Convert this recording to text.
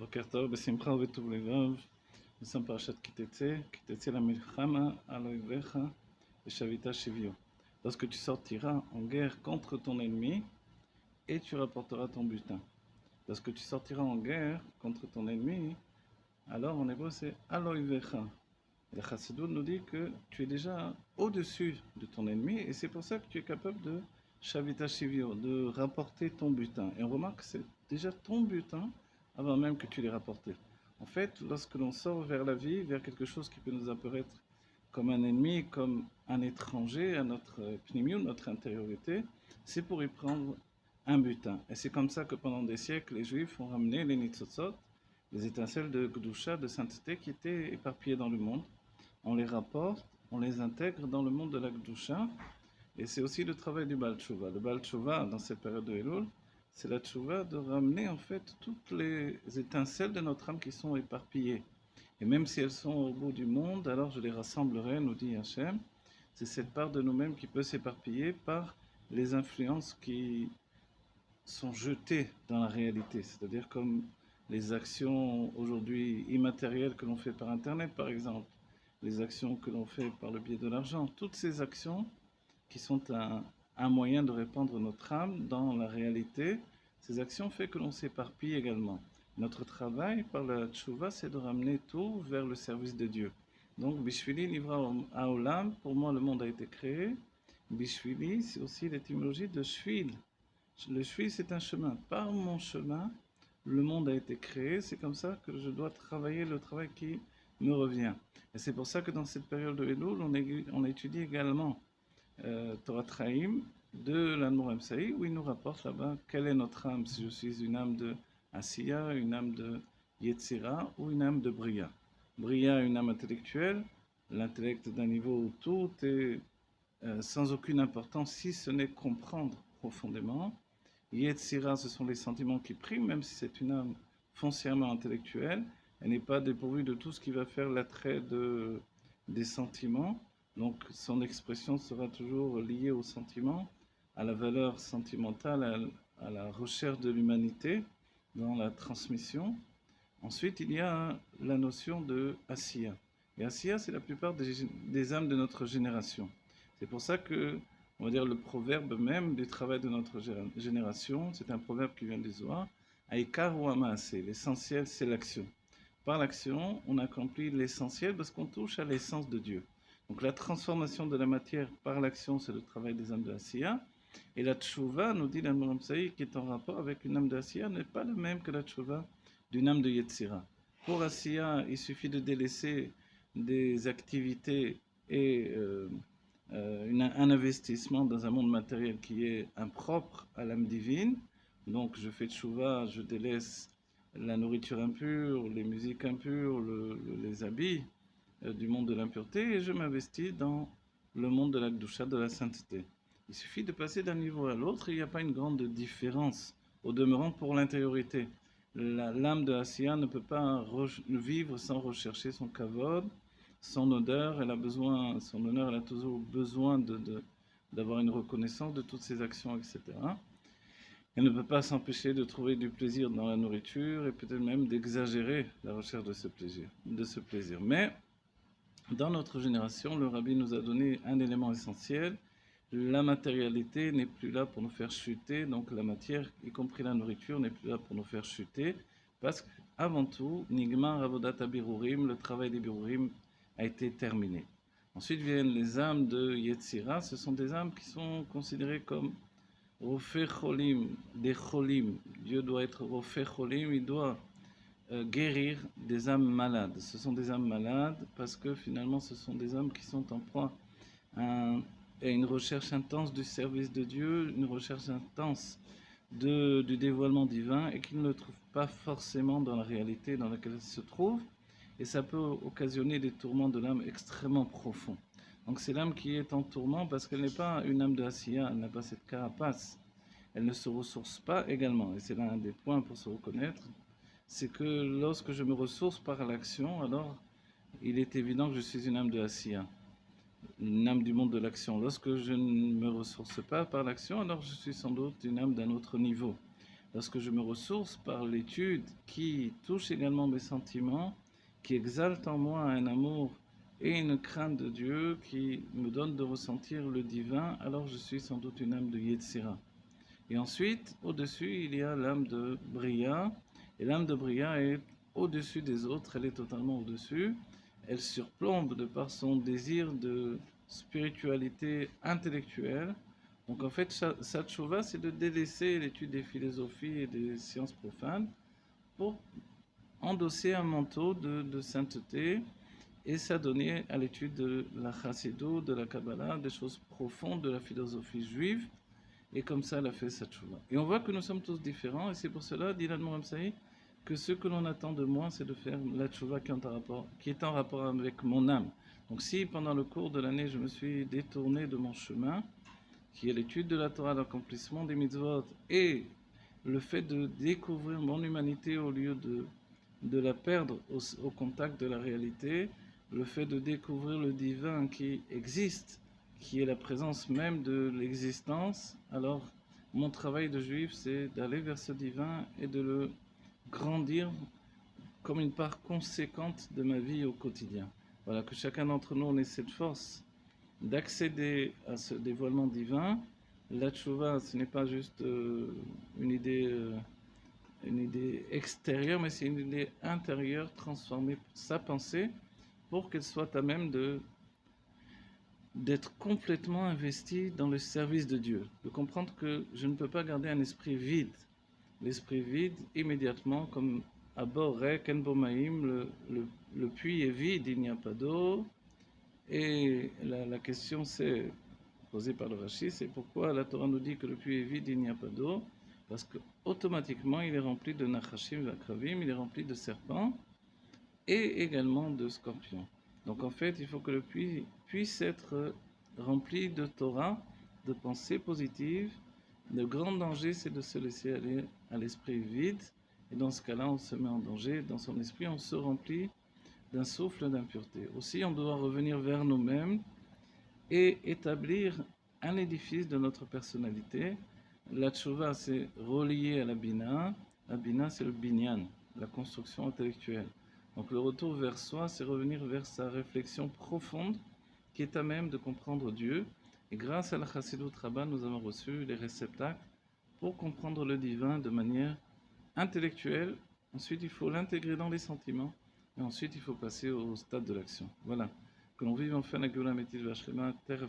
בוקר טוב, בשמחה ובטוב לבב. nous sommes parashat Kitetse la milchama al oivecha ושבית שביו. Lorsque tu sortiras en guerre contre ton ennemi et tu rapporteras ton butin. Lorsque tu sortiras en guerre contre ton ennemi, alors en hébreu c'est al oivecha. Le Chassidut nous dit que tu es déjà au-dessus de ton ennemi et c'est pour ça que tu es capable de Shavita Shivio, de rapporter ton butin. Et on remarque que c'est déjà ton butin avant même que tu l'aies rapporté. En fait, lorsque l'on sort vers la vie, vers quelque chose qui peut nous apparaître comme un ennemi, comme un étranger à notre pnimiou, notre intériorité, c'est pour y prendre un butin. Et c'est comme ça que pendant des siècles, les Juifs ont ramené les nitzotzot, les étincelles de Gdusha, de sainteté qui étaient éparpillées dans le monde. On les rapporte, on les intègre dans le monde de la Gdusha, et c'est aussi le travail du Baal Tshuva. Le Baal Tshuva, dans cette période de Elul, c'est la Tshuva de ramener en fait toutes les étincelles de notre âme qui sont éparpillées. Et même si elles sont au bout du monde, alors je les rassemblerai, nous dit Hachem. C'est cette part de nous-mêmes qui peut s'éparpiller par les influences qui sont jetées dans la réalité. C'est-à-dire comme les actions aujourd'hui immatérielles que l'on fait par Internet, par exemple, les actions que l'on fait par le biais de l'argent, toutes ces actions qui sont un moyen de répandre notre âme dans la réalité, ces actions font que l'on s'éparpille également. Notre travail par la tchouva, c'est de ramener tout vers le service de Dieu. Donc, Bishvili livra haolam, pour moi le monde a été créé. Bishvili, c'est aussi l'étymologie de shvil. Le shvil, c'est un chemin. Par mon chemin, le monde a été créé. C'est comme ça que je dois travailler le travail qui me revient. Et c'est pour ça que dans cette période de Elul, on étudie également Torah Traim de l'Admor Saï, où il nous rapporte là-bas quelle est notre âme, si je suis une âme de Asiya, une âme de Yetzira ou une âme de Bria. Bria, une âme intellectuelle, l'intellect d'un niveau où tout est sans aucune importance si ce n'est comprendre profondément. Yetzira, ce sont les sentiments qui priment, même si c'est une âme foncièrement intellectuelle, elle n'est pas dépourvue de tout ce qui va faire l'attrait des sentiments. Donc son expression sera toujours liée au sentiment, à la valeur sentimentale, à la recherche de l'humanité dans la transmission. Ensuite, il y a la notion de Asiya. Et Asiya, c'est la plupart des âmes de notre génération. C'est pour ça que, on va dire, le proverbe même du travail de notre génération, c'est un proverbe qui vient du Zohar, Aïkar ou Amaase, l'essentiel c'est l'action. Par l'action, on accomplit l'essentiel parce qu'on touche à l'essence de Dieu. Donc la transformation de la matière par l'action, c'est le travail des âmes de Asiya. Et la tchouva, nous dit l'Admor Saï, qui est en rapport avec une âme de Asiya, n'est pas la même que la tchouva d'une âme de Yetzira. Pour Asiya, il suffit de délaisser des activités et un investissement dans un monde matériel qui est impropre à l'âme divine. Donc je fais tchouva, je délaisse la nourriture impure, les musiques impures, les habits du monde de l'impureté, et je m'investis dans le monde de la Gdusha, de la sainteté. Il suffit de passer d'un niveau à l'autre, il n'y a pas une grande différence au demeurant pour l'intériorité. L'âme de Asiya ne peut pas vivre sans rechercher son kavod, son odeur, son honneur, elle a toujours besoin d'avoir une reconnaissance de toutes ses actions, etc. Elle ne peut pas s'empêcher de trouver du plaisir dans la nourriture et peut-être même d'exagérer la recherche de ce plaisir. Mais dans notre génération, le Rabbi nous a donné un élément essentiel. La matérialité n'est plus là pour nous faire chuter, donc la matière, y compris la nourriture, n'est plus là pour nous faire chuter, parce qu'avant tout, Nigmar Avodat Birurim, le travail des Birurim a été terminé. Ensuite viennent les âmes de Yetzira, ce sont des âmes qui sont considérées comme Rofé Cholim, des Cholim. Dieu doit être Rofé Cholim, il doit guérir des âmes malades. Ce sont des âmes malades parce que finalement ce sont des âmes qui sont en proie à une recherche intense du service de Dieu, une recherche intense du dévoilement divin et qui ne le trouvent pas forcément dans la réalité dans laquelle elles se trouvent, et ça peut occasionner des tourments de l'âme extrêmement profonds. Donc c'est l'âme qui est en tourment parce qu'elle n'est pas une âme de Asiya, elle n'a pas cette carapace, elle ne se ressource pas également, et c'est l'un des points pour se reconnaître, c'est que lorsque je me ressource par l'action, alors il est évident que je suis une âme de Asiya, une âme du monde de l'action. Lorsque je ne me ressource pas par l'action, alors je suis sans doute une âme d'un autre niveau. lorsque je me ressource par l'étude qui touche également mes sentiments, qui exalte en moi un amour et une crainte de Dieu qui me donne de ressentir le divin, alors je suis sans doute une âme de Yetzira. Et ensuite, au-dessus, il y a l'âme de Bria, et l'âme de Bria est au-dessus des autres, elle est totalement au-dessus. Elle surplombe de par son désir de spiritualité intellectuelle. Donc en fait, sa tchouva, c'est de délaisser l'étude des philosophies et des sciences profanes pour endosser un manteau de sainteté et s'adonner à l'étude de la chassidou, de la Kabbalah, des choses profondes de la philosophie juive. Et comme ça, elle a fait sa tchouva. Et on voit que nous sommes tous différents, et c'est pour cela, dit l'Admor Saïd, que ce que l'on attend de moi, c'est de faire la tchouva qui est en rapport avec mon âme. Donc si pendant le cours de l'année, je me suis détourné de mon chemin, qui est l'étude de la Torah, l'accomplissement des mitzvot, et le fait de découvrir mon humanité au lieu de la perdre au contact de la réalité, le fait de découvrir le divin qui existe, qui est la présence même de l'existence, alors mon travail de juif, c'est d'aller vers ce divin et de le grandir comme une part conséquente de ma vie au quotidien. Voilà, que chacun d'entre nous ait cette force d'accéder à ce dévoilement divin. La tchouva, ce n'est pas juste une idée extérieure, mais c'est une idée intérieure, transformer sa pensée pour qu'elle soit à même d'être complètement investi dans le service de Dieu, de comprendre que je ne peux pas garder un esprit vide. L'esprit vide, immédiatement, comme à Borek, Enbomaïm, le puits est vide, il n'y a pas d'eau. Et la question c'est posée par le Rashi, c'est pourquoi la Torah nous dit que le puits est vide, il n'y a pas d'eau. Parce qu'automatiquement, il est rempli de Nachashim, Vakravim, il est rempli de serpents et également de scorpions. Donc en fait, il faut que le puits puisse être rempli de Torah, de pensées positives. Le grand danger, c'est de se laisser aller à l'esprit vide. Et dans ce cas-là, on se met en danger. Dans son esprit, on se remplit d'un souffle d'impureté. Aussi, on doit revenir vers nous-mêmes et établir un édifice de notre personnalité. La tchouva, c'est relié à la bina. La bina, c'est le binyan, la construction intellectuelle. Donc le retour vers soi, c'est revenir vers sa réflexion profonde qui est à même de comprendre Dieu. Et grâce à la Chassidut Rabbah, nous avons reçu les réceptacles pour comprendre le divin de manière intellectuelle. Ensuite, il faut l'intégrer dans les sentiments. Et ensuite, il faut passer au stade de l'action. Voilà. Que l'on vive enfin la Géoula Métis Vachlema, terre et